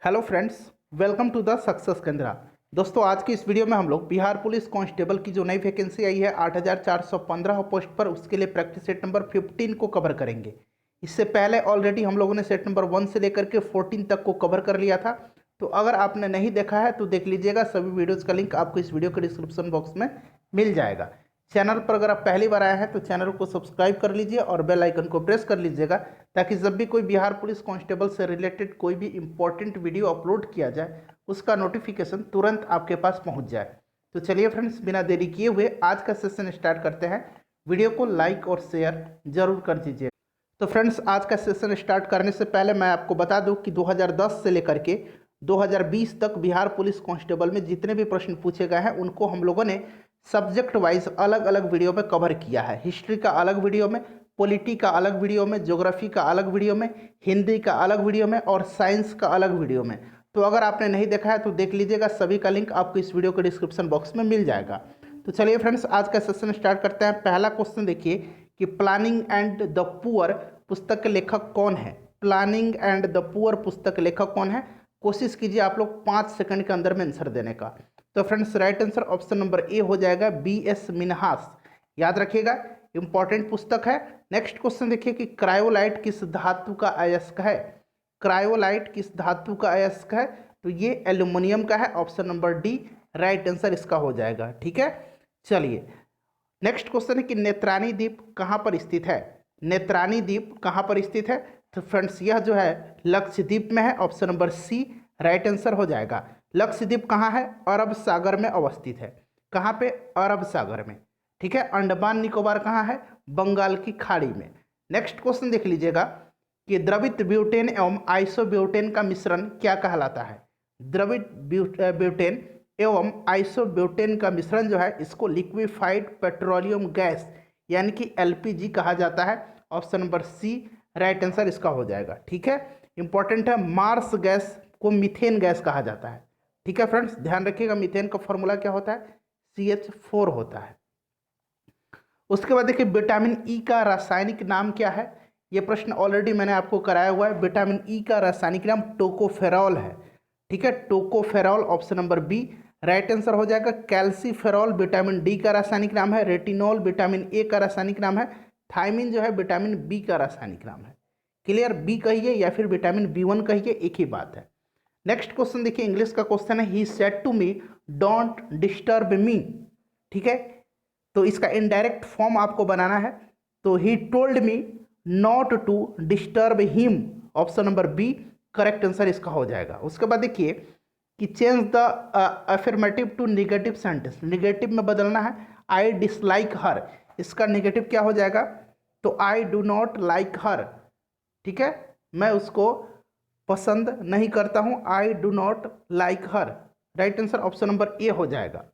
Hello friends, welcome to the success Kendra. दोस्तों, आज की इस वीडियो में हम लोग बिहार पुलिस कांस्टेबल की जो नई वैकेंसी आई है 8415 पोस्ट पर, उसके लिए प्रैक्टिस सेट नंबर 15 को कवर करेंगे। इससे पहले ऑलरेडी हम लोगों ने सेट नंबर 1 से लेकर के 14 तक को कवर कर लिया था। तो अगर आपने नहीं देखा है तो देख लीजिएगा। सभी वीडियोज़ का लिंक आपको इस वीडियो के डिस्क्रिप्शन बॉक्स में मिल जाएगा। चैनल पर अगर आप पहली बार आए हैं तो चैनल को सब्सक्राइब कर लीजिए और बेल आइकन को प्रेस कर लीजिएगा, ताकि जब भी कोई बिहार पुलिस कांस्टेबल से रिलेटेड कोई भी इंपॉर्टेंट वीडियो अपलोड किया जाए उसका नोटिफिकेशन तुरंत आपके पास पहुंच जाए। तो चलिए फ्रेंड्स, बिना देरी किए हुए आज का सेशन स्टार्ट करते हैं। वीडियो को लाइक और शेयर जरूर कर दीजिए। तो फ्रेंड्स, आज का सेशन स्टार्ट करने से पहले मैं आपको बता दूं कि 2010 से लेकर के 2020 तक बिहार पुलिस कांस्टेबल में जितने भी प्रश्न पूछे गए हैं उनको हम लोगों ने सब्जेक्ट वाइज अलग अलग वीडियो में कवर किया है। हिस्ट्री का अलग वीडियो में, पॉलिटी का अलग वीडियो में, ज्योग्राफी का अलग वीडियो में, हिंदी का अलग वीडियो में और साइंस का अलग वीडियो में। तो अगर आपने नहीं देखा है तो देख लीजिएगा। सभी का लिंक आपको इस वीडियो के डिस्क्रिप्शन बॉक्स में मिल जाएगा। तो चलिए फ्रेंड्स, आज का सेशन स्टार्ट करते हैं। पहला क्वेश्चन देखिए कि प्लानिंग एंड द पुअर पुस्तक के लेखक कौन है। प्लानिंग एंड द पुअर पुस्तक के लेखक कौन है? कोशिश कीजिए आप लोग 5 सेकंड के अंदर में आंसर देने का। तो friends, right answer option number A हो जाएगा, BS मिन्हास। याद रखिएगा, इंपॉर्टेंट पुस्तक है। नेक्स्ट क्वेश्चन देखिए कि क्रायोलाइट किस धातु का अयस्क है। क्रायोलाइट किस धातु का अयस्क है? तो ये एल्यूमिनियम का है। Option number D right answer इसका हो जाएगा। ठीक है, चलिए नेक्स्ट क्वेश्चन है कि नेत्रानी द्वीप कहाँ पर स्थित है। नेत्रानी द्वीप कहाँ पर स्थित है? तो फ्रेंड्स, यह जो है लक्षद्वीप में है। Option number C right answer हो जाएगा। लक्षद्वीप कहाँ है? अरब सागर में अवस्थित है। कहाँ पे? अरब सागर में। ठीक है। अंडमान निकोबार कहाँ है? बंगाल की खाड़ी में। नेक्स्ट क्वेश्चन देख लीजिएगा कि द्रवित ब्यूटेन एवं आइसोब्यूटेन का मिश्रण क्या कहलाता है। द्रवित ब्यूटेन एवं आइसोब्यूटेन का मिश्रण जो है इसको लिक्विफाइड पेट्रोलियम गैस यानी कि LPG कहा जाता है। Option number C right answer इसका हो जाएगा। ठीक है, इंपॉर्टेंट है। मार्स गैस को मीथेन गैस कहा जाता है। ठीक है फ्रेंड्स, ध्यान रखिएगा। मीथेन का फॉर्मूला क्या होता है? CH4 होता है। उसके बाद देखिए विटामिन ई का रासायनिक नाम क्या है। ये प्रश्न ऑलरेडी मैंने आपको कराया हुआ है। विटामिन ई का रासायनिक नाम टोकोफेरॉल है। ठीक है, tocopherol option number B right answer हो जाएगा। कैल्सीफेरॉल विटामिन डी का रासायनिक नाम है। रेटिनॉल विटामिन ए का रासायनिक नाम है। थायमिन जो है विटामिन बी का रासायनिक नाम है। क्लियर? बी कहिए या फिर विटामिन B1 कहिए, एक ही बात है। नेक्स्ट क्वेश्चन देखिए, इंग्लिश का क्वेश्चन है he said to me don't disturb me. ठीक है, तो इसका इनडायरेक्ट फॉर्म आपको बनाना है। तो he told me not to disturb him. Option number B correct answer इसका हो जाएगा। उसके बाद देखिए कि change the affirmative to negative sentence. Negative में बदलना है। आई डिसलाइक हर, इसका निगेटिव क्या हो जाएगा? तो आई डू नॉट लाइक हर। ठीक है, मैं उसको पसंद नहीं करता हूं। I do not like her. Right answer option number A हो जाएगा।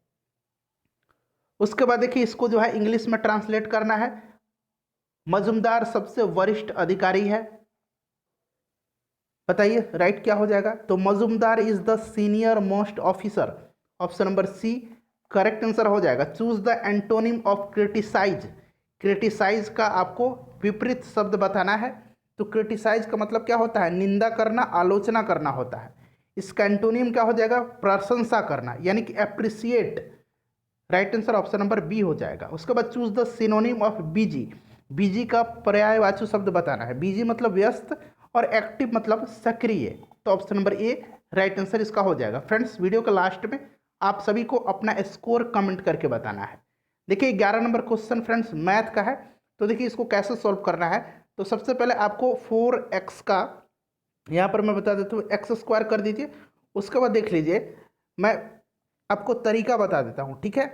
उसके बाद देखिए इसको जो है इंग्लिश में ट्रांसलेट करना है। मजुमदार सबसे वरिष्ठ अधिकारी है, बताइए राइट क्या हो जाएगा? तो Majumdar is the senior most officer. Option number C correct answer हो जाएगा। Choose the antonym of criticise. Criticise का आपको विपरीत शब्द बताना है। तो क्रिटिसाइज का मतलब क्या होता है? निंदा करना, आलोचना करना होता है। इसका एंटोनिम क्या हो जाएगा? प्रशंसा करना, यानी कि appreciate. Right answer option number B हो जाएगा। उसके बाद choose the synonym of busy. Busy का पर्यायवाची शब्द बताना है। बिजी मतलब व्यस्त और एक्टिव मतलब सक्रिय। तो option number A right answer इसका हो जाएगा। फ्रेंड्स, वीडियो के लास्ट में आप सभी को अपना स्कोर कमेंट करके बताना है। देखिए 11 नंबर क्वेश्चन फ्रेंड्स मैथ का है। तो देखिए इसको कैसे सॉल्व करना है। तो सबसे पहले आपको 4x का यहाँ पर मैं बता देता हूँ, x² कर दीजिए। उसके बाद देख लीजिए मैं आपको तरीका बता देता हूँ। ठीक है,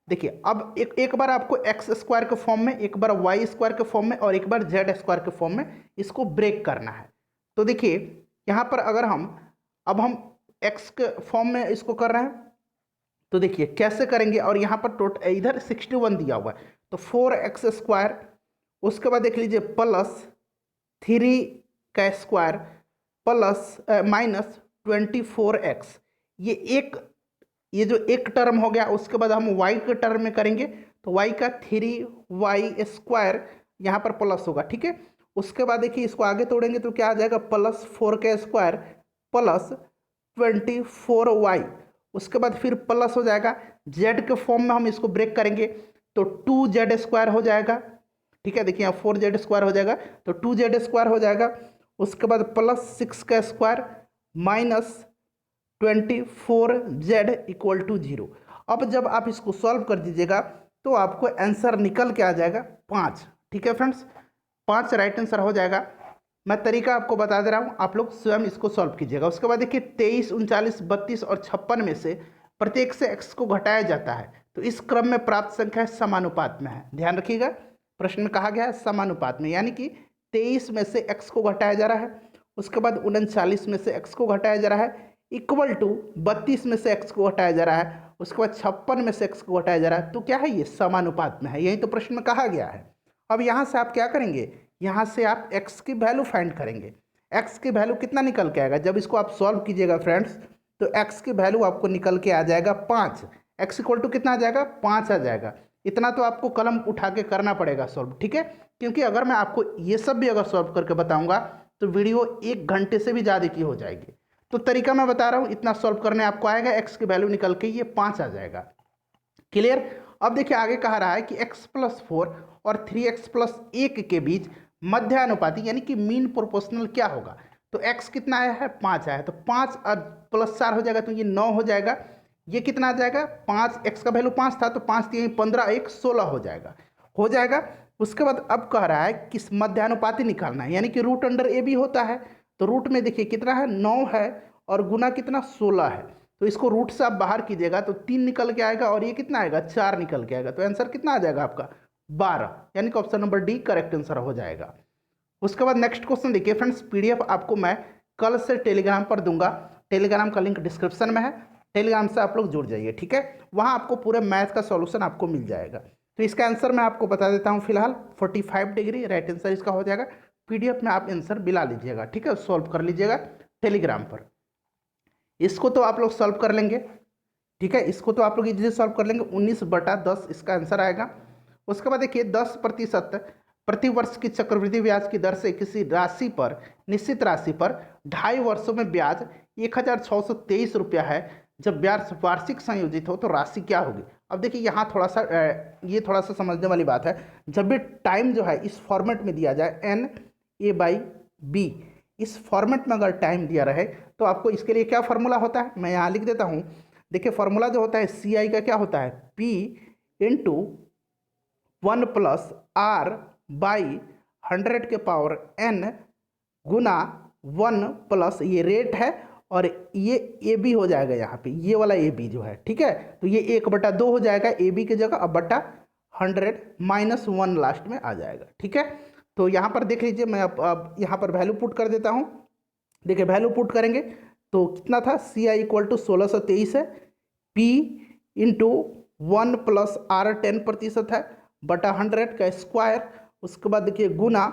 देखिए अब एक बार आपको x² के फॉर्म में, एक बार y² के फॉर्म में और एक बार z² के फॉर्म में इसको ब्रेक करना है। तो देखिए यहाँ पर अगर हम x के फॉर्म में इसको कर रहे हैं तो देखिए कैसे करेंगे। और यहाँ पर टोटल इधर 61 दिया हुआ है, तो 4x²। उसके बाद देख लीजिए प्लस 3 का स्क्वायर प्लस माइनस 24x। ये जो एक टर्म हो गया। उसके बाद हम y के टर्म में करेंगे तो y का 3y² यहाँ पर प्लस होगा। ठीक है, उसके बाद देखिए इसको आगे तोड़ेंगे तो क्या आ जाएगा? +4 का स्क्वायर प्लस 24y, उसके बाद फिर प्लस हो जाएगा, z के फॉर्म में हम इसको ब्रेक करेंगे तो 2z² हो जाएगा। ठीक है, देखिए यहाँ 4z² हो जाएगा तो 2z² हो जाएगा। उसके बाद प्लस 6 का square minus 24z equal to 0। अब जब आप इसको सॉल्व कर दीजिएगा तो आपको आंसर निकल के आ जाएगा 5। ठीक है फ्रेंड्स, 5 राइट आंसर हो जाएगा। मैं तरीका आपको बता दे रहा हूँ, आप लोग स्वयं इसको सॉल्व कीजिएगा। उसके बाद देखिए 23, 39, 32 और 56 में से प्रत्येक से x को घटाया जाता है तो इस क्रम में प्राप्त संख्या समानुपात में है। ध्यान रखिएगा, प्रश्न में कहा गया है समानुपात में, यानी कि 23 में से x को घटाया जा रहा है, उसके बाद 39 में से x को घटाया जा रहा है, इक्वल टू 32 में से x को घटाया जा रहा है, उसके बाद 56 में से x को घटाया जा रहा है। तो क्या है, ये समानुपात में है, यही तो प्रश्न में कहा गया है। अब यहाँ से आप क्या करेंगे, यहाँ से आप x की वैल्यू फाइंड करेंगे। x की वैल्यू कितना निकल के आएगा, जब इसको आप सॉल्व कीजिएगा फ्रेंड्स तो x की वैल्यू आपको निकल के आ जाएगा 5। x इक्वल टू कितना आ जाएगा, 5 आ जाएगा। इतना तो आपको कलम उठा के करना पड़ेगा सॉल्व, ठीक है, क्योंकि अगर मैं आपको ये सब भी अगर सॉल्व करके बताऊंगा तो वीडियो 1 घंटे से भी ज़्यादा की हो जाएगी। तो तरीका मैं बता रहा हूँ, इतना सॉल्व करने आपको आएगा, x की वैल्यू निकल के ये 5 आ जाएगा। क्लियर। अब देखिए आगे कहा रहा है कि x+4 और 3x+1 के बीच मध्यानुपाती यानी कि मीन प्रोपोर्शनल क्या होगा। तो x कितना आया है, 5 आया है, तो 5 और +4 हो जाएगा तो ये 9 हो जाएगा। ये कितना आ जाएगा, 5, x का वैल्यू 5 था तो 5 3 15 1 16 हो जाएगा। उसके बाद अब कह रहा है कि मध्यानुपाती निकालना है, यानी कि रूट अंडर ए भी होता है। तो रूट में देखिए कितना है, 9 है और गुना कितना 16 है, तो इसको रूट से आप बाहर कीजिएगा तो 3 निकल के आएगा और ये कितना आएगा, 4 निकल के आएगा। तो आंसर कितना आ जाएगा आपका 12, यानी कि option number D correct answer हो जाएगा। उसके बाद नेक्स्ट क्वेश्चन देखिए फ्रेंड्स, पीडीएफ आपको मैं कल से टेलीग्राम पर दूंगा, टेलीग्राम का लिंक डिस्क्रिप्शन में है, टेलीग्राम से आप लोग जुड़ जाइए, ठीक है, वहाँ आपको पूरे मैथ का सॉल्यूशन आपको मिल जाएगा। तो इसका आंसर मैं आपको बता देता हूँ फिलहाल 45 डिग्री राइट आंसर इसका हो जाएगा। पीडीएफ में आप आंसर मिला लीजिएगा, ठीक है, सॉल्व कर लीजिएगा टेलीग्राम पर। इसको तो आप लोग सॉल्व कर लेंगे, ठीक है, इसको तो आप लोग इजीली सॉल्व कर लेंगे, 19/10 इसका आंसर आएगा। उसके बाद देखिए 10% प्रति वर्ष की चक्रवृद्धि ब्याज की दर से किसी राशि पर, निश्चित राशि पर 2.5 वर्षों में ब्याज 1623 रुपया है, जब ब्याज वार्षिक संयोजित हो तो राशि क्या होगी। अब देखिए यहाँ थोड़ा सा ये थोड़ा सा समझने वाली बात है, जब भी टाइम जो है इस फॉर्मेट में दिया जाए NA/B, इस फॉर्मेट में अगर टाइम दिया रहे तो आपको इसके लिए क्या फार्मूला होता है, मैं यहाँ लिख देता हूँ। देखिए फार्मूला जो होता है CI का क्या होता है, P × 1 + R/100 के पावर n गुना 1 प्लस ये रेट है और ये AB हो जाएगा यहाँ पे, ये वाला AB जो है, ठीक है, तो ये 1/2 हो जाएगा AB की जगह, अब बटा 100 -1 लास्ट में आ जाएगा, ठीक है। तो यहाँ पर देख लीजिए, मैं अब यहाँ पर वैल्यू पुट कर देता हूँ। देखिए वैल्यू पुट करेंगे तो कितना था, CI = 1623 है, P × 1 + R 10% है बटा 100 का स्क्वायर, उसके बाद देखिए गुना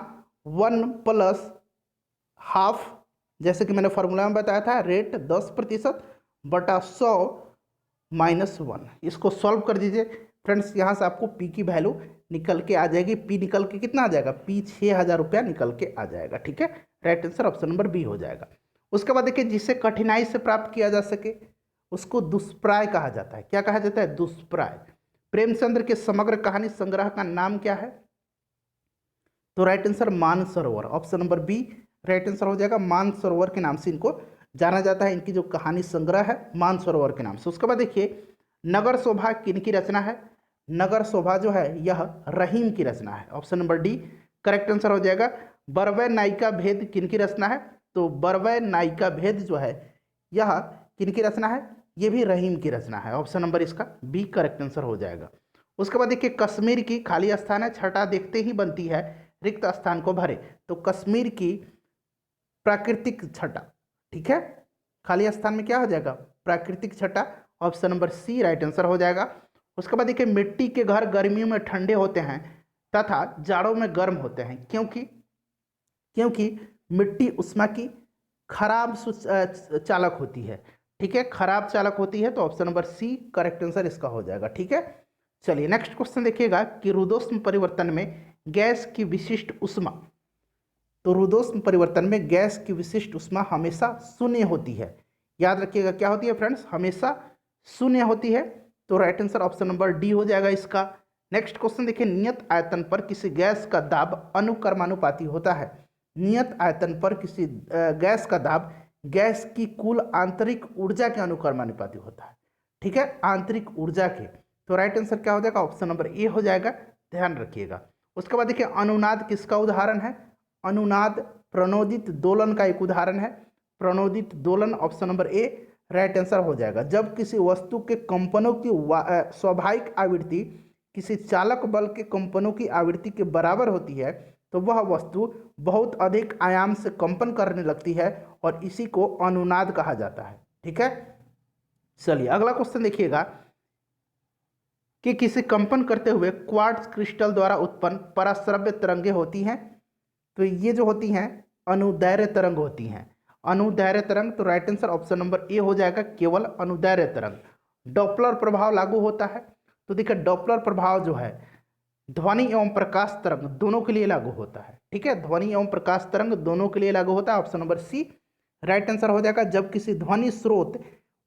1 + ½ जैसे कि मैंने फार्मूला में बताया था, रेट 10% बटा 100 -1। इसको सॉल्व कर दीजिए फ्रेंड्स, यहाँ से आपको P की वैल्यू निकल के आ जाएगी। P निकल के कितना आ जाएगा, P 6000 रुपया निकल के आ जाएगा, ठीक है, right answer option number B हो जाएगा। उसके बाद देखिए जिसे कठिनाई से प्राप्त किया जा सके उसको दुष्प्राय कहा जाता है। क्या कहा जाता है, दुष्प्राय। प्रेमचंद्र के समग्र कहानी संग्रह का नाम क्या है, तो right answer Mansarovar, option number B right answer हो जाएगा। मानसरोवर के नाम से इनको जाना जाता है, इनकी जो कहानी संग्रह है मानसरोवर के नाम से। उसके बाद देखिए नगर शोभा किनकी रचना है, नगर शोभा जो है यह रहीम की रचना है, option number D correct answer हो जाएगा। बरवै नायिका भेद किनकी रचना है, तो बरवै नायिका भेद जो है यह किनकी रचना है, ये भी रहीम की रचना है, ऑप्शन नंबर इसका B करेक्ट आंसर हो जाएगा। उसके बाद देखिए कश्मीर की खाली स्थान है, छटा देखते ही बनती है रिक्त स्थान को भरे, तो कश्मीर की प्राकृतिक छटा, ठीक है, खाली स्थान में क्या हो जाएगा, प्राकृतिक छटा, option number C right answer हो जाएगा। उसके बाद देखिए मिट्टी के घर गर्मियों में ठंडे होते हैं तथा जाड़ों में गर्म होते हैं, क्योंकि मिट्टी उष्मा की खराब चालक होती है, ठीक है, खराब चालक होती है, तो option number C correct answer इसका हो जाएगा, ठीक है। चलिए नेक्स्ट क्वेश्चन देखिएगा कि रुद्धोष्म परिवर्तन में गैस की विशिष्ट उष्मा, तो रुद्धोष्म परिवर्तन में गैस की विशिष्ट उष्मा हमेशा शून्य होती है, याद रखिएगा क्या होती है फ्रेंड्स, हमेशा शून्य होती है। तो right answer option number D हो जाएगा इसका। नेक्स्ट क्वेश्चन देखिए, नियत आयतन पर किसी गैस का दाब अनुक्रमानुपाती होता है। नियत आयतन पर किसी गैस का दाब गैस की कुल आंतरिक ऊर्जा के अनुक्रमानुपाती होता है। ठीक है, आंतरिक ऊर्जा के। तो राइट आंसर क्या हो जाएगा, ऑप्शन नंबर ए हो जाएगा, ध्यान रखिएगा। उसके बाद देखिए, अनुनाद किसका उदाहरण है। अनुनाद प्रणोदित दोलन का एक उदाहरण है। प्रणोदित दोलन option number A right answer हो जाएगा। जब किसी वस्तु के कंपनों की स्वाभाविक आवृत्ति किसी चालक बल के कंपनों की आवृत्ति के बराबर होती है तो वह वस्तु बहुत अधिक आयाम से कंपन करने लगती है और इसी को अनुनाद कहा जाता है। ठीक है, चलिए अगला क्वेश्चन देखिएगा कि किसी कंपन करते हुए क्वार्ट्ज क्रिस्टल द्वारा उत्पन्न पराश्रव्य तरंगें होती हैं। तो ये जो होती हैं अनुदैर्घ्य तरंग होती हैं। अनुदैर्घ्य तरंग, तो right answer option number A हो जाएगा, केवल अनुदैर्घ्य तरंग। डॉपलर प्रभाव लागू होता है। तो देखिए डॉपलर प्रभाव जो है ध्वनि एवं प्रकाश तरंग दोनों के लिए लागू होता है। ठीक है, ध्वनि एवं प्रकाश तरंग दोनों के लिए लागू होता है, option number C right answer हो जाएगा। जब किसी ध्वनि स्रोत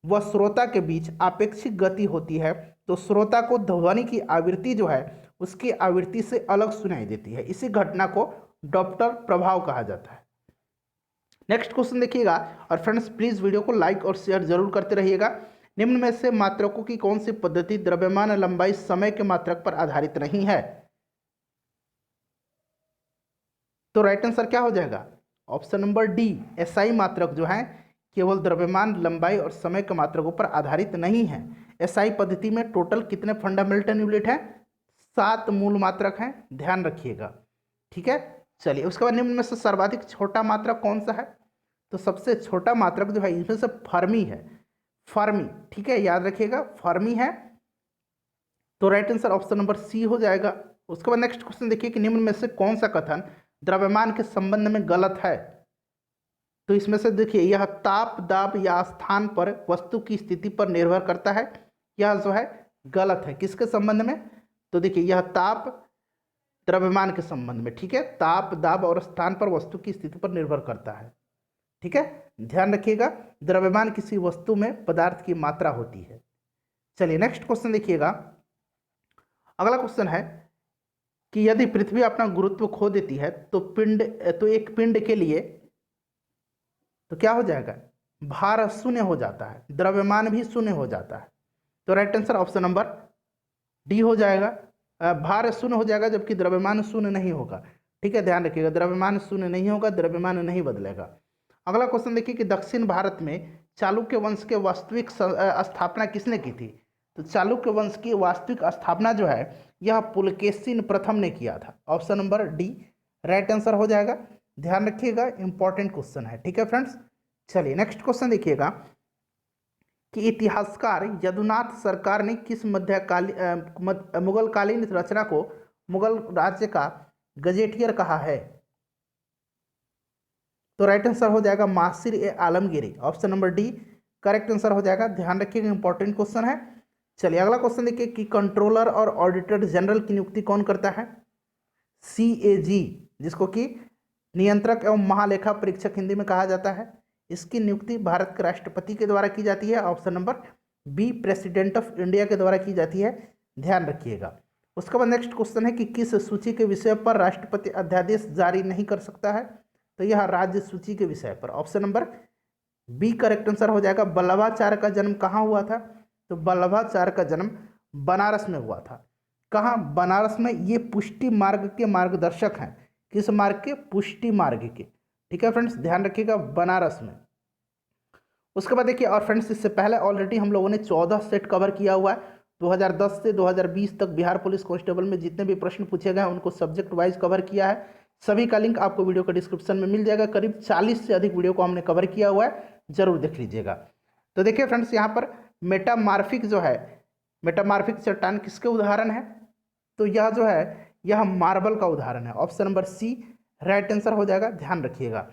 व श्रोता के बीच आपेक्षिक गति होती है तो श्रोता को ध्वनि की आवृत्ति जो है उसकी आवृत्ति से अलग सुनाई देती है। इसी घटना को डॉपलर प्रभाव कहा जाता है। नेक्स्ट क्वेश्चन देखिएगा, और फ्रेंड्स प्लीज वीडियो को लाइक और शेयर जरूर करते रहिएगा। निम्न में से मात्रकों की कौन सी पद्धति द्रव्यमान लंबाई समय के मात्रक पर आधारित नहीं है। तो राइट आंसर क्या हो जाएगा, ऑप्शन नंबर डी, एसआई मात्रक जो है केवल द्रव्यमान लंबाई और समय के मात्रकों पर आधारित नहीं है। एसआई पद्धति में टोटल कितने फंडामेंटल यूनिट हैं, 7 मूल मात्रक हैं, ध्यान रखिएगा। ठीक है, चलिए उसके बाद निम्न में से सर्वाधिक छोटा मात्रक कौन सा है। तो सबसे छोटा मात्रक जो है इसमें से फर्मी है, फर्मी। ठीक है, याद रखिएगा फर्मी है। तो right answer option number C हो जाएगा। उसके बाद नेक्स्ट क्वेश्चन देखिए कि निम्न में से कौन सा कथन द्रव्यमान के संबंध में गलत है। तो इसमें से देखिए यह ताप दाब या स्थान पर वस्तु की स्थिति पर निर्भर करता है, यह जो है गलत है। किसके संबंध में, तो देखिए यह ताप द्रव्यमान के संबंध में। ठीक है, ताप दाब और स्थान पर वस्तु की स्थिति पर निर्भर करता है। ठीक है, ध्यान रखिएगा, द्रव्यमान किसी वस्तु में पदार्थ की मात्रा होती है। चलिए नेक्स्ट क्वेश्चन देखिएगा। अगला क्वेश्चन है कि यदि पृथ्वी अपना गुरुत्व खो देती है तो एक पिंड के लिए तो क्या हो जाएगा, भार शून्य हो जाता है, द्रव्यमान भी शून्य हो जाता है। तो right answer option number D हो जाएगा, भार शून्य हो जाएगा जबकि द्रव्यमान शून्य नहीं होगा। ठीक है, ध्यान रखिएगा द्रव्यमान शून्य नहीं होगा, द्रव्यमान नहीं बदलेगा। अगला क्वेश्चन देखिए कि दक्षिण भारत में चालुक्य वंश के वास्तविक स्थापना किसने की थी। तो चालुक्य वंश की वास्तविक स्थापना जो है यह पुलकेशिन प्रथम ने किया था, option number D right answer हो जाएगा। ध्यान रखिएगा, इंपॉर्टेंट क्वेश्चन है। ठीक है फ्रेंड्स, चलिए नेक्स्ट क्वेश्चन देखिएगा कि इतिहासकार यदुनाथ सरकार ने किस मुगलकालीन रचना को मुगल राज्य का गजेटियर कहा है। तो राइट आंसर हो जाएगा Maasir e Alamgiri, option number D correct answer हो जाएगा। ध्यान रखिएगा, इंपॉर्टेंट क्वेश्चन है। चलिए अगला क्वेश्चन देखिए कि कंट्रोलर और ऑडिटर जनरल की नियुक्ति कौन करता है। CAG, जिसको कि नियंत्रक एवं महालेखा परीक्षक हिंदी में कहा जाता है, इसकी नियुक्ति भारत के राष्ट्रपति के द्वारा की जाती है, option number B president of India के द्वारा की जाती है, ध्यान रखिएगा। उसके बाद नेक्स्ट क्वेश्चन है कि किस सूची के विषय पर राष्ट्रपति अध्यादेश जारी नहीं कर सकता है। तो यह राज्य सूची के विषय पर, option number B correct answer हो जाएगा। वल्लभाचार्य का जन्म कहाँ हुआ था। तो वल्लभाचार्य का जन्म बनारस में हुआ था। कहाँ, बनारस में। ये पुष्टि मार्ग के मार्गदर्शक हैं, किस मार्ग के, पुष्टि मार्ग के। ठीक है फ्रेंड्स, ध्यान रखिएगा, बनारस में। उसके बाद देखिए, और फ्रेंड्स इससे पहले ऑलरेडी हम लोगों ने 14 सेट कवर किया हुआ है। 2010 से 2020 तक बिहार पुलिस कांस्टेबल में जितने भी प्रश्न पूछे गए उनको सब्जेक्ट वाइज कवर किया है। सभी का लिंक आपको वीडियो के डिस्क्रिप्शन में मिल जाएगा। करीब 40 से अधिक वीडियो को हमने कवर किया हुआ है, जरूर देख लीजिएगा। तो देखिए फ्रेंड्स, यहाँ पर मेटामार्फिक जो है, मेटामार्फिक चट्टान किसके उदाहरण है। तो यह जो है यह मार्बल का उदाहरण है, option number C right answer हो जाएगा। ध्यान रखिएगा।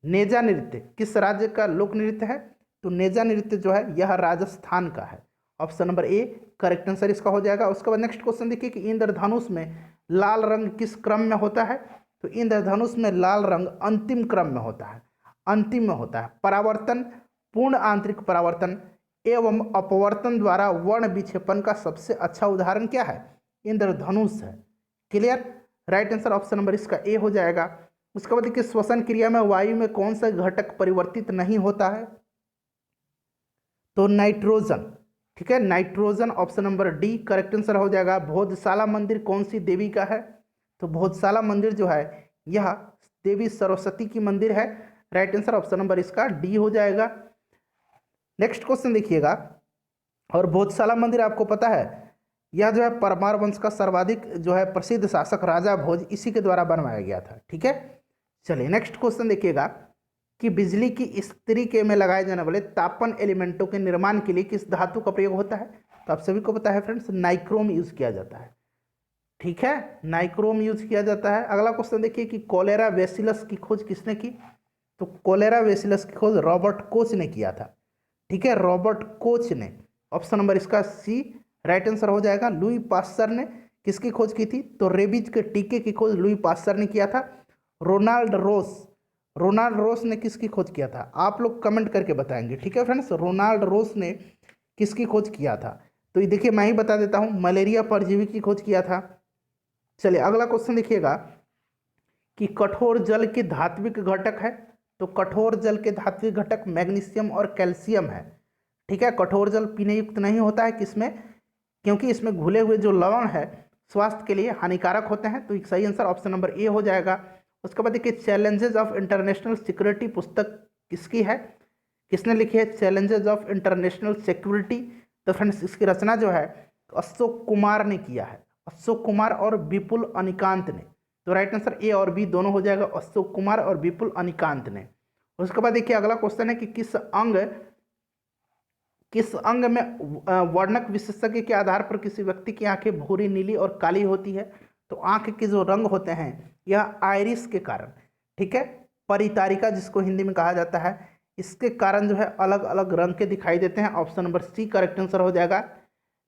नेजा नृत्य किस राज्य का लोक नृत्य है। तो नेजा नृत्य जो है यह राजस्थान का है, option number A correct answer इसका हो जाएगा। उसके बाद नेक्स्ट क्वेश्चन देखिए कि इंद्रधनुष में लाल रंग किस क्रम में होता है। तो इंद्रधनुष में लाल रंग अंतिम क्रम में होता है, अंतिम में होता है। परावर्तन पूर्ण आंतरिक परावर्तन एवं अपवर्तन द्वारा वर्ण विक्षेपण का सबसे अच्छा उदाहरण क्या है? इंद्रधनुष है। Clear? Right answer option number इसका ए हो जाएगा। उसके बाद देखिए श्वसन क्रिया में वायु में कौन सा घटक परिवर्तित नहीं होता है? तो नाइट्रोजन। ठीक है, nitrogen option number D correct answer हो जाएगा। भोजशाला मंदिर कौन सी देवी का है? तो भोजशाला मंदिर जो है यह देवी सरस्वती की मंदिर है। राइट आंसर ऑप्शन नंबर इसका डी हो जाएगा। नेक्स्ट क्वेश्चन देखिएगा, और भोजशाला मंदिर आपको पता है यह जो है परमार वंश का सर्वाधिक जो है प्रसिद्ध शासक राजा भोज इसी के द्वारा बनवाया गया था। ठीक है, चलिए नेक्स्ट क्वेश्चन देखिएगा कि बिजली की इस्त्री के में लगाए जाने वाले तापन एलिमेंटों के निर्माण के लिए किस धातु का प्रयोग होता है? तो आप सभी को पता है फ्रेंड्स, नाइक्रोम यूज किया जाता है। ठीक है, नाइक्रोम यूज किया जाता है। अगला क्वेश्चन देखिए कि कोलेरा बेसिलस की खोज किसने की? तो कोलेरा बेसिलस की खोज रॉबर्ट कोच ने किया था। ठीक है, रॉबर्ट कोच ने, ऑप्शन नंबर इसका सी राइट आंसर हो जाएगा। लुई पास्चर ने किसकी खोज की थी? तो रेबीज के टीके की खोज लुई पास्चर ने किया था। रोनाल्ड रोस ने किसकी खोज किया था? आप लोग कमेंट करके बताएंगे। ठीक है फ्रेंड्स, रोनाल्ड रोस ने किसकी खोज किया था? तो ये देखिए मैं ही बता देता हूँ, मलेरिया परजीवी की खोज किया था। चलिए अगला क्वेश्चन देखिएगा कि कठोर जल के धात्विक घटक है। तो कठोर जल के धात्विक घटक मैग्नीशियम और कैल्शियम है। ठीक है, कठोर जल पीने युक्त नहीं होता है, किसमें? क्योंकि इसमें घुले हुए जो लवण है स्वास्थ्य के लिए हानिकारक होते हैं। तो सही आंसर ऑप्शन नंबर ए हो जाएगा। उसके बाद देखिए चैलेंजेस ऑफ इंटरनेशनल सिक्योरिटी पुस्तक किसकी है? किसने लिखी है चैलेंजेस ऑफ इंटरनेशनल सिक्योरिटी? तो फ्रेंड्स इसकी रचना जो है अशोक कुमार ने किया है, अशोक कुमार और विपुल अनिकांत ने। तो राइट आंसर ए और बी दोनों हो जाएगा, अशोक कुमार और विपुल अनिकांत ने। उसके बाद देखिए अगला क्वेश्चन है कि किस अंग में वर्णक विशेषज्ञ के आधार पर किसी व्यक्ति की आंखें भूरी, नीली और काली होती है? तो आंख के जो रंग होते हैं यह आयरिस के कारण, ठीक है, परितारिका जिसको हिंदी में कहा जाता है, इसके कारण जो है अलग अलग रंग के दिखाई देते हैं। Option number C correct answer हो जाएगा।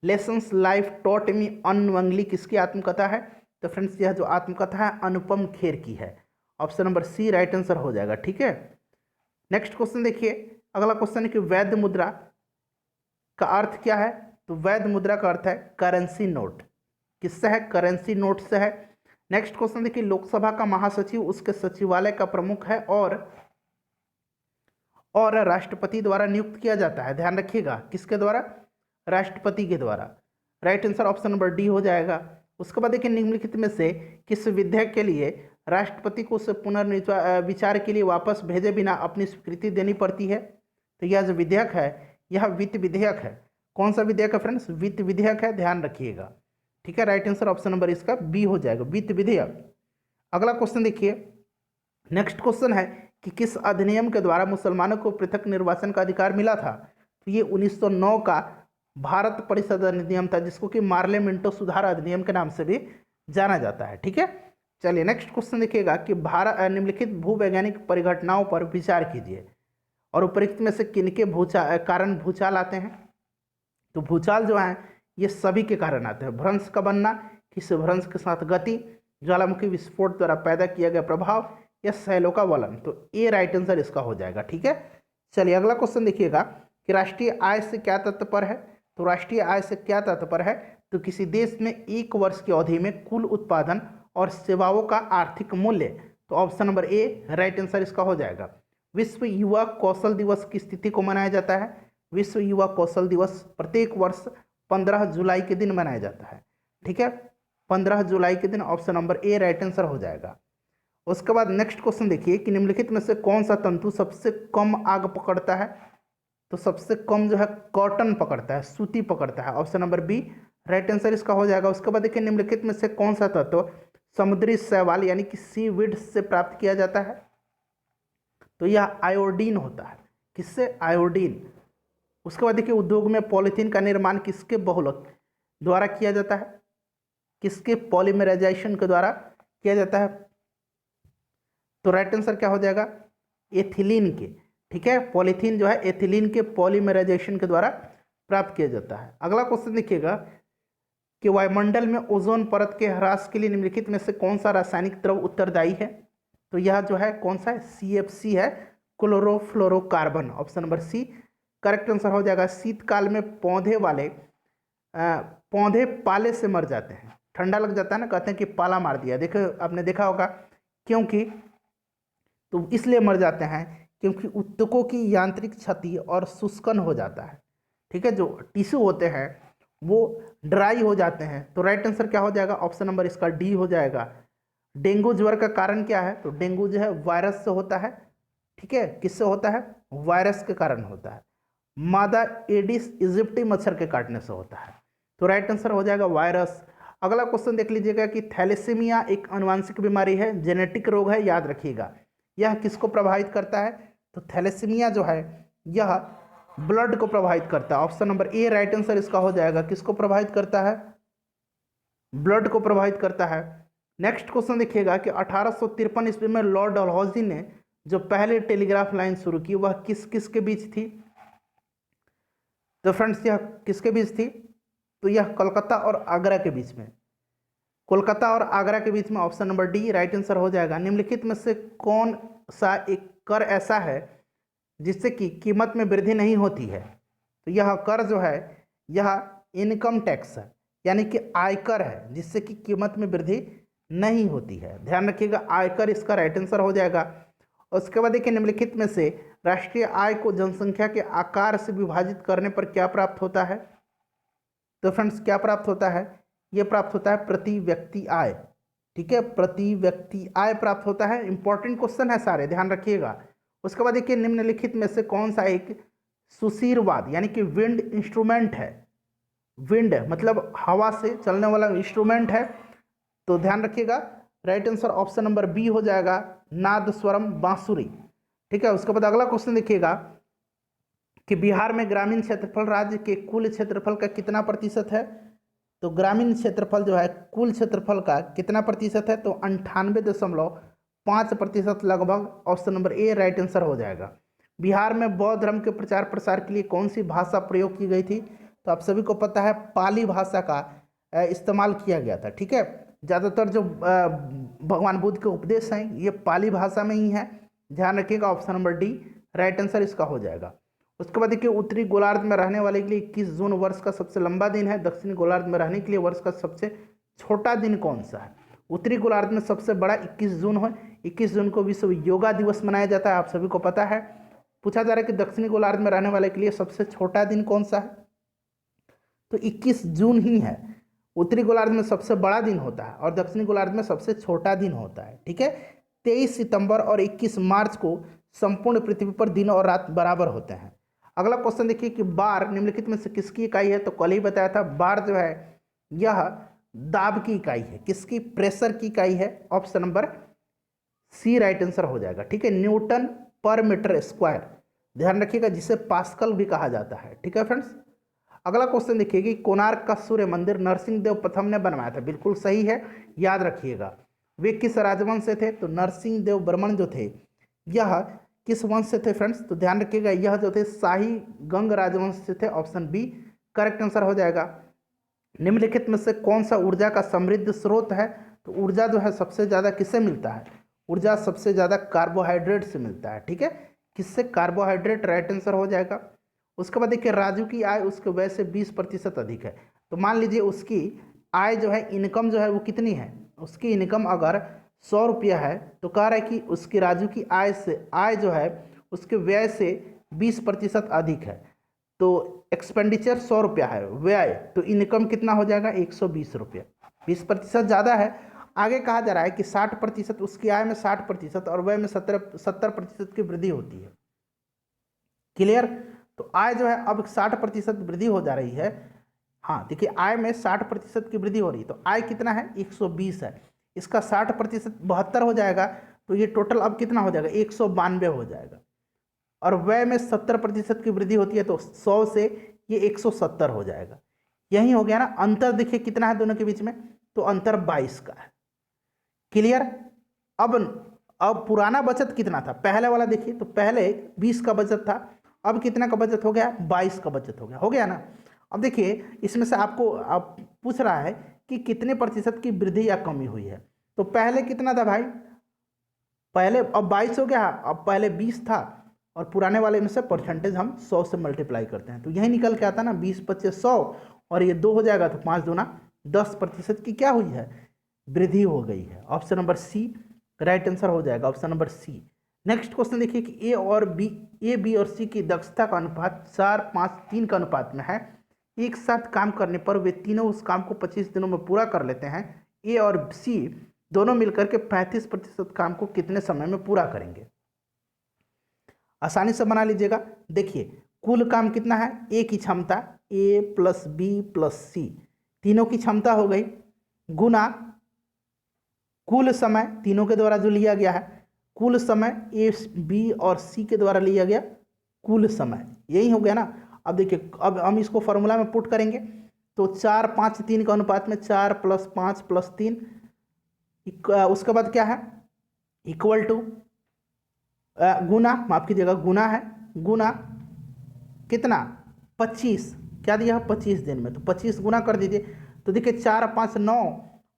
Lessons life taught me unknowingly किसकी आत्मकथा है? तो फ्रेंड्स यह जो आत्मकथा है अनुपम खेर की है। Option number C right answer हो जाएगा। ठीक है, नेक्स्ट क्वेश्चन देखिए, अगला क्वेश्चन है कि वैध मुद्रा का अर्थ क्या है? तो वैध मुद्रा का अर्थ है करेंसी नोट। किससे है? करेंसी नोट से है। नेक्स्ट क्वेश्चन देखिए, लोकसभा का महासचिव उसके सचिवालय का प्रमुख है और राष्ट्रपति द्वारा नियुक्त किया जाता है। ध्यान रखिएगा, किसके द्वारा? राष्ट्रपति के द्वारा। Right answer option number D हो जाएगा। उसके बाद देखिए निम्नलिखित में से किस विधेयक के लिए राष्ट्रपति को उसे पुनर्विचार के लिए वापस भेजे बिना अपनी स्वीकृति देनी पड़ती है? तो यह जो विधेयक है यह वित्त विधेयक है। कौन सा विधेयक है फ्रेंड्स? वित्त विधेयक है, ध्यान रखिएगा। ठीक है, राइट आंसर ऑप्शन नंबर इसका बी हो जाएगा, वित्त विधेयक। अगला क्वेश्चन देखिए, नेक्स्ट क्वेश्चन है कि किस अधिनियम के द्वारा मुसलमानों को पृथक निर्वाचन का अधिकार मिला था? तो ये 1909 का भारत परिषद अधिनियम था, जिसको कि मार्ले मिंटो सुधार अधिनियम के नाम से भी जाना जाता है। ठीक है, चलिए नेक्स्ट क्वेश्चन देखिएगा कि भारत निम्नलिखित भूवैज्ञानिक परिघटनाओं पर विचार कीजिए और उपरोक्त में से किनके कारण भूचाल आते हैं? तो भूचाल जो है ये सभी के कारण आते हैं। भ्रंश का बनना, किसी भ्रंश के साथ गति, ज्वालामुखी विस्फोट द्वारा पैदा किया गया प्रभाव या शैलों का वलन। तो ए राइट आंसर इसका हो जाएगा। ठीक है, चलिए अगला क्वेश्चन देखिएगा कि राष्ट्रीय आय से क्या तात्पर्य है? तो राष्ट्रीय आय से क्या तात्पर्य है? तो किसी देश में एक वर्ष की अवधि में कुल उत्पादन और सेवाओं का आर्थिक मूल्य। तो option number A right answer इसका हो जाएगा। विश्व युवा कौशल दिवस की तिथि को मनाया जाता है। विश्व युवा कौशल दिवस प्रत्येक वर्ष 15 जुलाई के दिन मनाया जाता है। ठीक है, 15 जुलाई के दिन, option number A right answer हो जाएगा। उसके बाद नेक्स्ट क्वेश्चन देखिए कि निम्नलिखित में से कौन सा तंतु सबसे कम आग पकड़ता है? तो सबसे कम जो है कॉटन पकड़ता है, सूती पकड़ता है। Option number B right answer इसका हो जाएगा। उसके बाद देखिए निम्नलिखित में से कौन सा तत्व समुद्री शैवाल यानी कि सीवीड से प्राप्त किया जाता है? तो यह आयोडीन होता है। किससे? आयोडीन। उसके बाद देखिए उद्योग में पॉलीथीन का निर्माण किसके बहुलक द्वारा किया जाता है? किसके पॉलीमराइजेशन के द्वारा किया जाता है? तो राइट आंसर क्या हो जाएगा? एथिलीन के। ठीक है, पॉलीथीन जो है एथिलीन के पॉलीमराइजेशन के द्वारा प्राप्त किया जाता है। अगला क्वेश्चन देखिएगा कि वायुमंडल में ओजोन परत के ह्रास के लिए निम्नलिखित में से कौन सा रासायनिक द्रव उत्तरदायी है? तो यह जो है कौन सा है? CFC है, chlorofluorocarbon, option number C correct answer हो जाएगा। शीतकाल में पौधे पाले से मर जाते हैं, ठंडा लग जाता है ना, कहते हैं कि पाला मार दिया। देखो आपने देखा होगा, क्योंकि तो इसलिए मर जाते हैं क्योंकि ऊतकों की यांत्रिक क्षति और शुष्कन हो जाता है। ठीक है, जो टिश्यू होते हैं वो ड्राई हो जाते हैं। तो राइट आंसर क्या हो जाएगा, ऑप्शन नंबर इसका डी हो जाएगा। डेंगू ज्वर का कारण क्या है, तो डेंगू जो है वायरस से होता है। ठीक है, किससे होता है, वायरस के कारण होता है। मादा एडिस इजिप्टी मच्छर के काटने से होता है। तो राइट आंसर हो जाएगा वायरस। अगला क्वेश्चन देख लीजिएगा कि थैलेसीमिया एक आनुवंशिक बीमारी है, जेनेटिक रोग है, याद रखिएगा। यह किसको प्रभावित करता है, तो थैलेसीमिया जो है यह ब्लड को प्रभावित करता है। Option number A right answer इसका हो जाएगा। किसको प्रभावित करता है, ब्लड को प्रभावित करता है। नेक्स्ट क्वेश्चन देखिएगा कि 1853 ईस्वी में लॉर्ड डलहौजी ने जो पहले टेलीग्राफ लाइन शुरू की वह किस किस के बीच थी। तो फ्रेंड्स यह किसके बीच थी, तो यह कोलकाता और आगरा के बीच में, कोलकाता और आगरा के बीच में। Option number D right answer हो जाएगा। निम्नलिखित में से कौन सा एक कर ऐसा है जिससे कि कीमत में वृद्धि नहीं होती है, तो यह कर जो है यह इनकम टैक्स है, यानी कि आयकर है, जिससे कि कीमत में वृद्धि नहीं होती है। ध्यान रखिएगा, आयकर इसका राइट आंसर हो जाएगा। उसके बाद देखिए, निम्नलिखित में से राष्ट्रीय आय को जनसंख्या के आकार से विभाजित करने पर क्या प्राप्त होता है। तो फ्रेंड्स क्या प्राप्त होता है, ये प्राप्त होता है प्रति व्यक्ति आय। ठीक है, प्रति व्यक्ति आय प्राप्त होता है। इंपॉर्टेंट क्वेश्चन है सारे, ध्यान रखिएगा। उसके बाद देखिए, निम्नलिखित में से कौन सा एक सुशीरवाद यानी कि विंड इंस्ट्रूमेंट है। विंड मतलब हवा से चलने वाला इंस्ट्रूमेंट है। तो ध्यान रखिएगा, right answer option number B हो जाएगा, नादस्वरम बांसुरी। ठीक है, उसके बाद अगला क्वेश्चन देखिएगा कि बिहार में ग्रामीण क्षेत्रफल राज्य के कुल क्षेत्रफल का कितना प्रतिशत है। तो ग्रामीण क्षेत्रफल जो है कुल क्षेत्रफल का कितना प्रतिशत है, तो 98.5% लगभग। Option number A right answer हो जाएगा। बिहार में बौद्ध धर्म के प्रचार प्रसार के लिए कौन सी भाषा प्रयोग की गई थी, तो आप सभी को पता है पाली भाषा का इस्तेमाल किया गया था। ठीक है, ज़्यादातर जो भगवान बुद्ध के उपदेश हैं ये पाली भाषा में ही है। ध्यान रखिएगा, option number D right answer इसका हो जाएगा। उसके बाद देखिए, उत्तरी गोलार्ध में रहने वाले के लिए 21 जून वर्ष का सबसे लंबा दिन है। दक्षिणी गोलार्ध में रहने के लिए वर्ष का सबसे छोटा दिन कौन सा है। उत्तरी गोलार्ध में सबसे बड़ा 21 जून है। 21 जून को विश्व योगा दिवस मनाया जाता है, आप सभी को पता है। पूछा जा रहा है कि दक्षिणी गोलार्ध में रहने वाले के लिए सबसे छोटा दिन कौन सा है, तो 21 जून ही है। उत्तरी गोलार्ध में सबसे बड़ा दिन होता है और दक्षिणी गोलार्ध में सबसे छोटा दिन होता है। ठीक है, 23 सितंबर और 21 मार्च को संपूर्ण पृथ्वी पर दिन और रात बराबर होते हैं। अगला क्वेश्चन देखिए कि बार निम्नलिखित में से किसकी इकाई है, तो कल ही बताया था बार जो है यह दाब की इकाई है। किसकी, प्रेशर की इकाई है। Option number C right answer हो जाएगा। ठीक है, न्यूटन पर मीटर स्क्वायर, ध्यान रखिएगा, जिसे पास्कल भी कहा जाता है। ठीक है फ्रेंड्स, अगला क्वेश्चन देखिए कि कोणार्क का सूर्य मंदिर नरसिंह देव प्रथम ने बनवाया था। बिल्कुल सही है, याद रखिएगा। वे किस राजवंश से थे, तो नरसिंह देव बर्मन जो थे यह किस वंश से थे फ्रेंड्स, तो ध्यान रखिएगा यह जो थे शाही गंग राजवंश से थे। ऑप्शन बी करेक्ट आंसर हो जाएगा। निम्नलिखित में से कौन सा ऊर्जा का समृद्ध स्रोत है, तो ऊर्जा जो है सबसे ज़्यादा किससे मिलता है, ऊर्जा सबसे ज़्यादा कार्बोहाइड्रेट से मिलता है। ठीक है, किससे, कार्बोहाइड्रेट राइट आंसर हो जाएगा। उसके बाद देखिए, राजू की आय उसके व्यय से 20% अधिक है। तो मान लीजिए उसकी आय जो है, इनकम जो है वो कितनी है, उसकी इनकम अगर 100 रुपया है, तो कह रहा है कि उसकी राजू की आय जो है उसके व्यय से 20% अधिक है। तो एक्सपेंडिचर 100 रुपया है, व्यय, तो इनकम कितना हो जाएगा, 120 रुपया। 20% ज़्यादा है। आगे कहा जा रहा है कि 60%, उसकी आय में 60% और व्यय में 70% की वृद्धि होती है। क्लियर, तो आय जो है अब 60% वृद्धि हो जा रही है। हाँ देखिए, आय में 60% की वृद्धि हो रही है, तो आय कितना है, 120 है। इसका 60% 72 हो जाएगा, तो ये टोटल अब कितना हो जाएगा, 192 हो जाएगा। और व्यय में 70% की वृद्धि होती है, तो 100 से ये 170 हो जाएगा। यही हो गया ना। अंतर देखिए कितना है दोनों के बीच में, तो अंतर 22 का है। क्लियर, अब पुराना बचत कितना था, पहले वाला देखिए, तो पहले 20 का बचत था, अब कितना का बचत हो गया, 22 का बचत हो गया ना। अब देखिए, इसमें से आपको अब पूछ रहा है कि कितने प्रतिशत की वृद्धि या कमी हुई है। तो पहले कितना था भाई, पहले अब 22 हो गया, अब पहले 20 था, और पुराने वाले में से परसेंटेज हम 100 से मल्टीप्लाई करते हैं, तो यही निकल के आता है ना 20 × 25 = 100, और ये 2 हो जाएगा तो 5 दूना 10% की क्या हुई है, वृद्धि हो गई है। Option number C right answer हो जाएगा, option number C. Next question देखिए कि ए बी और सी की दक्षता का अनुपात 4:5:3 का अनुपात में है। एक साथ काम करने पर वे तीनों उस काम को 25 दिनों में पूरा कर लेते हैं। ए और सी दोनों मिलकर के 35% काम को कितने समय में पूरा करेंगे। आसानी से बना लीजिएगा। देखिए कुल काम कितना है, ए की क्षमता ए प्लस बी प्लस सी, तीनों की क्षमता हो गई, गुना कुल समय तीनों के द्वारा जो लिया गया है, कुल समय ए बी और सी के द्वारा लिया गया कुल समय, यही हो गया ना। अब देखिए अब हम इसको फॉर्मूला में पुट करेंगे तो 4:5:3 का अनुपात में 4 + 5 + 3, उसके बाद क्या है इक्वल टू गुना, माफ कीजिएगा गुना है, गुना कितना 25, क्या दिया है 25 दिन में, तो 25 गुना कर दीजिए। तो देखिए 4 × 5 = 9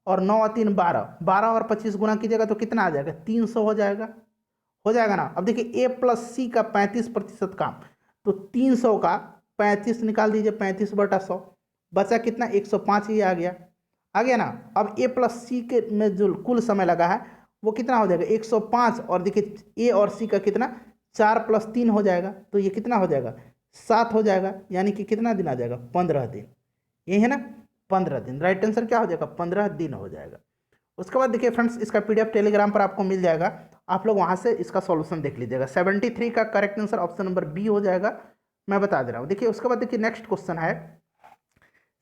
और 9 × 3 = 12, 12 और 25 गुना कीजिएगा तो कितना आ जाएगा 300 हो जाएगा ना। अब देखिए ए प्लस सी का 35% काम, तो 300 का 35 निकाल दीजिए, 35/100 बचा कितना 105 ही आ गया ना। अब ए प्लस सी के में जो कुल समय लगा है वो कितना हो जाएगा 105, और देखिए ए और सी का कितना 4 + 3 हो जाएगा, तो ये कितना हो जाएगा 7 हो जाएगा, यानी कि कितना दिन आ जाएगा 15 दिन, यही है ना 15 दिन। राइट आंसर क्या हो जाएगा 15 दिन हो जाएगा। उसके बाद देखिए फ्रेंड्स इसका PDF टेलीग्राम पर आपको मिल जाएगा, आप लोग वहाँ से इसका सॉल्यूशन देख लीजिएगा। 73 का correct answer option number B हो जाएगा, मैं बता दे रहा हूँ। देखिए उसके बाद देखिए नेक्स्ट क्वेश्चन है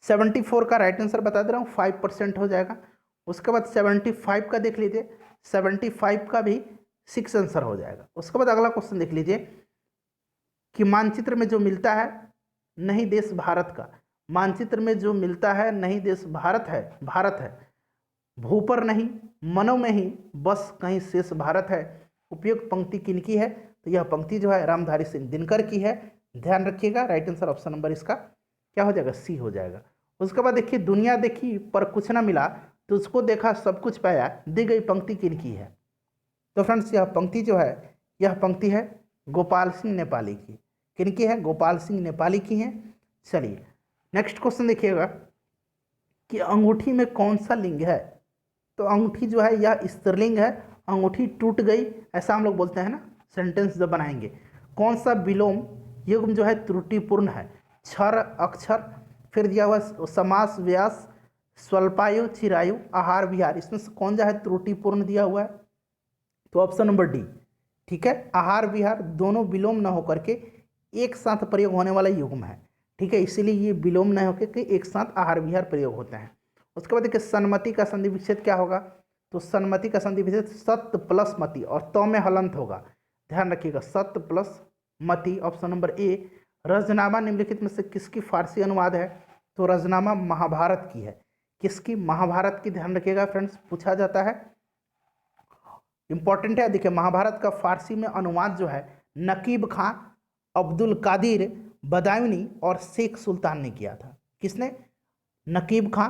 74 का राइट आंसर बता दे रहा हूँ 5% हो जाएगा। उसके बाद 75 का देख लीजिए, 75 का भी 6 आंसर हो जाएगा। उसके बाद अगला क्वेश्चन देख लीजिए कि मानचित्र में जो मिलता है नहीं देश भारत का, मानचित्र में जो मिलता है नहीं देश भारत है, भू पर नहीं मनो में ही बस कहीं शेष भारत है। उपयुक्त पंक्ति किनकी है, तो यह पंक्ति जो है रामधारी सिंह दिनकर की है, ध्यान रखिएगा। राइट आंसर ऑप्शन नंबर इसका क्या हो जाएगा सी हो जाएगा। उसके बाद देखिए दुनिया देखी पर कुछ ना मिला, तुझको देखा सब कुछ पाया, दी गई पंक्ति किनकी है। तो फ्रेंड्स यह पंक्ति जो है यह पंक्ति है गोपाल सिंह नेपाली की, किनकी है गोपाल सिंह नेपाली की है। चलिए नेक्स्ट क्वेश्चन देखिएगा कि अंगूठी में कौन सा लिंग है, तो अंगूठी जो है यह स्त्रीलिंग है, अंगूठी टूट गई ऐसा हम लोग बोलते हैं ना सेंटेंस जब बनाएंगे। कौन सा विलोम युग्म जो है त्रुटिपूर्ण है, क्षर अक्षर, फिर दिया हुआ समास व्यास स्वल्पायु चिरायु आहार विहार, इसमें से कौन जो है त्रुटिपूर्ण दिया हुआ है, तो ऑप्शन नंबर डी ठीक है। आहार विहार दोनों विलोम न होकर के एक साथ प्रयोग होने वाला युग्म है, ठीक है, इसीलिए ये विलोम न होकर के एक साथ आहार विहार प्रयोग होते हैं। उसके बाद देखिए सन्मति का संधि विच्छेद क्या होगा, तो सन्मति का संधि विच्छेद सत्य प्लस मति और तो में हलंत होगा, ध्यान रखिएगा सत्य प्लस मति, ऑप्शन नंबर ए। रजनामा निम्नलिखित में से किसकी फारसी अनुवाद है, तो रजनामा महाभारत की है, किसकी महाभारत की, ध्यान रखिएगा फ्रेंड्स पूछा जाता है, इंपॉर्टेंट है। देखिए महाभारत का फारसी में अनुवाद जो है नकीब खां, अब्दुल कादिर बदायूनी और शेख सुल्तान ने किया था। किसने, नकीब खां,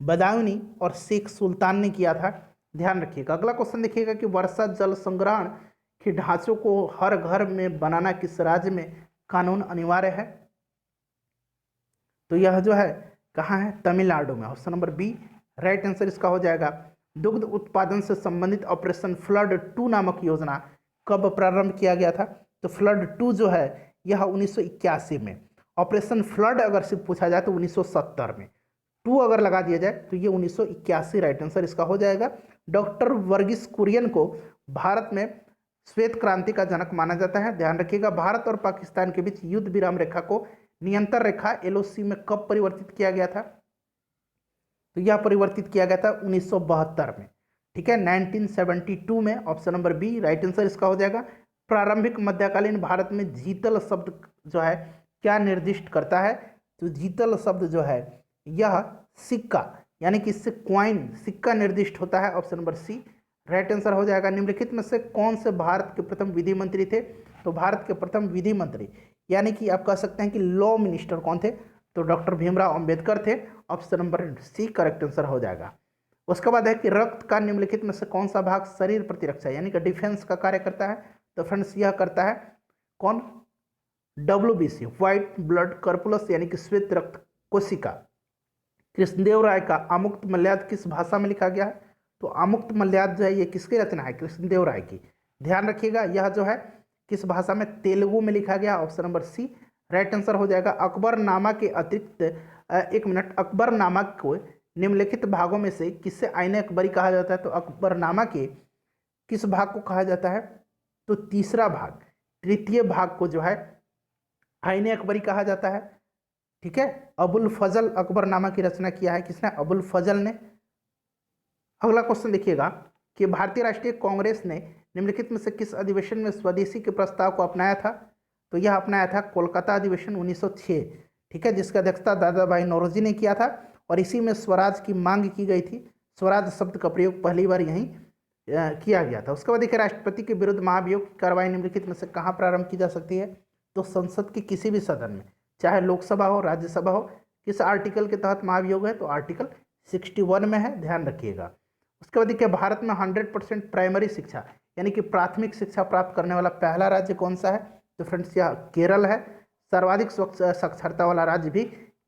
बदायूनी और शेख सुल्तान ने किया था, ध्यान रखिएगा। अगला क्वेश्चन देखिएगा कि वर्षा जल संग्रहण के ढांचों को हर घर में बनाना किस राज्य में कानून अनिवार्य है, तो यह जो है कहाँ है तमिलनाडु में, option number B right answer इसका हो जाएगा। दुग्ध उत्पादन से संबंधित ऑपरेशन फ्लड 2 नामक योजना कब प्रारंभ किया गया था, तो फ्लड 2 जो है यह 1981 में, ऑपरेशन फ्लड अगर सिर्फ पूछा जाए तो 1970 में, 2 अगर लगा दिया जाए तो ये 1981 राइट आंसर इसका हो जाएगा। डॉक्टर वर्गीस कुरियन को भारत में श्वेत क्रांति का जनक माना जाता है, ध्यान रखिएगा। भारत और पाकिस्तान के बीच युद्ध विराम रेखा को नियंत्रण रेखा LOC में कब परिवर्तित किया गया था, तो यह परिवर्तित किया गया था 1972 में, ठीक है 1972 में, option number B right answer इसका हो जाएगा। प्रारंभिक मध्यकालीन भारत में जीतल शब्द जो है क्या निर्दिष्ट करता है, तो जीतल शब्द जो है यह सिक्का यानी कि इससे क्वाइन सिक्का निर्दिष्ट होता है, option number C right answer हो जाएगा। निम्नलिखित में से कौन से भारत के प्रथम विधि मंत्री थे, तो भारत के प्रथम विधि मंत्री यानी कि आप कह सकते हैं कि लॉ मिनिस्टर कौन थे, तो डॉक्टर भीमराव अंबेडकर थे, option number C correct answer हो जाएगा। उसके बाद है कि रक्त का निम्नलिखित में से कौन सा भाग शरीर प्रतिरक्षा यानी कि डिफेंस का कार्य करता है, तो फ्रेंड्स यह करता है कौन? WBC, व्हाइट ब्लड कर्पुलस यानी कि श्वेत रक्त कोशिका। कृष्णदेव राय का आमुक्त मल्याद किस भाषा में लिखा गया है? तो आमुक्त मल्याद जो है ये किसकी रचना है? कृष्णदेव राय की। ध्यान रखिएगा यह जो है किस भाषा में? तेलुगु में लिखा गया। Option number C right answer हो जाएगा। अकबरनामा के अतिरिक्त एक मिनट, अकबरनामा को निम्नलिखित भागों में से किससे आईने अकबरी कहा जाता है? तो अकबरनामा के किस भाग को कहा जाता है? तो तीसरा भाग, तृतीय भाग को जो है आईने अकबरी कहा जाता है। ठीक है, अबुल फजल अकबरनामा की रचना किया है। किसने? अबुल फजल ने। अगला क्वेश्चन देखिएगा कि भारतीय राष्ट्रीय कांग्रेस ने निम्नलिखित में से किस अधिवेशन में स्वदेशी के प्रस्ताव को अपनाया था? तो यह अपनाया था कोलकाता अधिवेशन 1906। ठीक है, जिसका अध्यक्षता दादा भाई नौरोजी ने किया था और इसी में स्वराज की मांग की गई थी। स्वराज शब्द का प्रयोग पहली बार यहीं किया गया था। उसके बाद देखिए राष्ट्रपति के विरुद्ध महाभियोग की कार्रवाई निम्नलिखित में से कहाँ प्रारंभ की जा सकती है? तो संसद के किसी भी सदन में, चाहे लोकसभा हो राज्यसभा हो। किस आर्टिकल के तहत महाभियोग है? तो आर्टिकल 61 में है, ध्यान रखिएगा। उसके बाद देखिए भारत में 100% प्राइमरी शिक्षा यानी कि प्राथमिक शिक्षा प्राप्त करने वाला पहला राज्य कौन सा है? तो फ्रेंड्स यह केरल है। सर्वाधिक साक्षरता वाला राज्य भी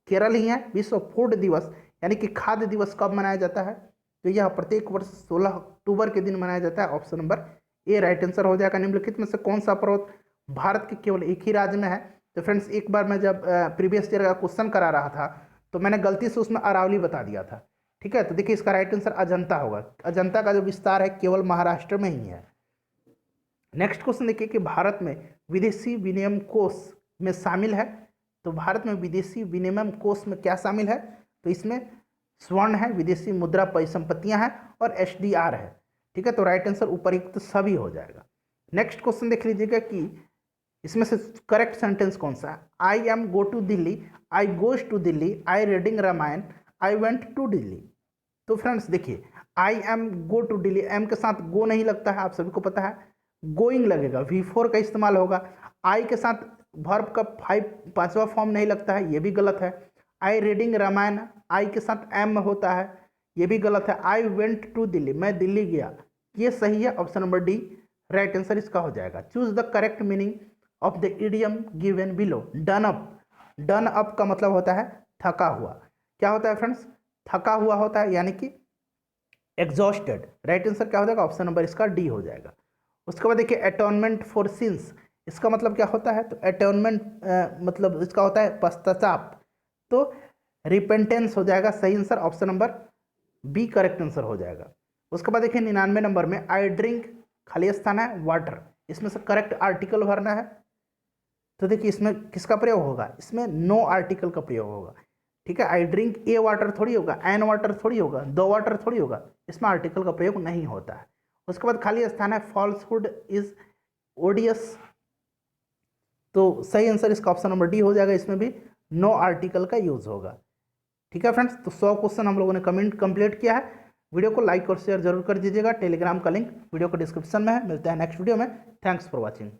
केरल ही है। विश्व फूड दिवस यानी कि खाद्य दिवस कब मनाया जाता है? तो यह प्रत्येक वर्ष 16 अक्टूबर के दिन मनाया जाता है। Option number A right answer हो जाएगा। निम्नलिखित में से कौन सा पर्वत भारत के केवल एक ही राज्य में है? तो फ्रेंड्स एक बार मैं जब प्रीवियस ईयर का क्वेश्चन करा रहा था तो मैंने गलती से उसमें अरावली बता दिया था। ठीक है, तो देखिए इसका राइट आंसर अजंता होगा। अजंता का जो विस्तार है केवल महाराष्ट्र में ही है। नेक्स्ट क्वेश्चन देखिए कि भारत में विदेशी विनिमय कोष में शामिल है। तो भारत में विदेशी विनिमय कोष में क्या शामिल है? तो इसमें स्वर्ण है, विदेशी मुद्रा परिसंपत्तियां हैं और SDR है। ठीक है, तो राइट आंसर उपर्युक्त सभी हो जाएगा। नेक्स्ट क्वेश्चन देख लीजिएगा कि इसमें से करेक्ट सेंटेंस कौन सा है? I am go to Delhi, I goes to Delhi, I reading Ramayana, I went to Delhi. तो फ्रेंड्स देखिए I am go to Delhi, am के साथ गो नहीं लगता है, आप सभी को पता है। गोइंग लगेगा, V4 का इस्तेमाल होगा। आई के साथ वर्ब का पांचवा फॉर्म नहीं लगता है, ये भी गलत है। आई रीडिंग रामायण, आई के साथ एम होता है, ये भी गलत है। आई वेंट टू दिल्ली, मैं दिल्ली गया, ये सही है। Option number D right answer इसका हो जाएगा। Choose the correct meaning of the idiom given below. Done up, done up का मतलब होता है थका हुआ। क्या होता है फ्रेंड्स? थका हुआ होता है, यानी कि एग्जॉस्टेड। राइट आंसर क्या हो जाएगा? ऑप्शन नंबर इसका डी हो जाएगा। उसके बाद देखिए अटोनमेंट फॉर सिंस, इसका मतलब क्या होता है? तो अटोनमेंट मतलब इसका होता है पश्चाताप, तो रिपेंटेंस हो जाएगा सही answer. Option number B correct answer हो जाएगा। उसके बाद देखिए 99 नंबर में आई ड्रिंक खाली स्थान है वाटर, इसमें से करेक्ट आर्टिकल भरना है। तो देखिए इसमें किसका प्रयोग होगा? इसमें नो आर्टिकल का प्रयोग होगा। ठीक है, आई ड्रिंक ए वाटर थोड़ी होगा, एन वाटर थोड़ी होगा, दो वाटर थोड़ी होगा, इसमें आर्टिकल का प्रयोग नहीं होता है। उसके बाद खाली स्थान है फॉल्सहुड इज ओडियस, तो सही आंसर इसका ऑप्शन नंबर डी हो जाएगा। इसमें भी नो आर्टिकल का यूज होगा। ठीक है फ्रेंड्स, तो 100 क्वेश्चन हम लोगों ने कंप्लीट किया है। वीडियो को लाइक और शेयर जरूर कर दीजिएगा। टेलीग्राम का लिंक वीडियो को डिस्क्रिप्शन में है। मिलते हैं नेक्स्ट वीडियो में। Thanks for watching.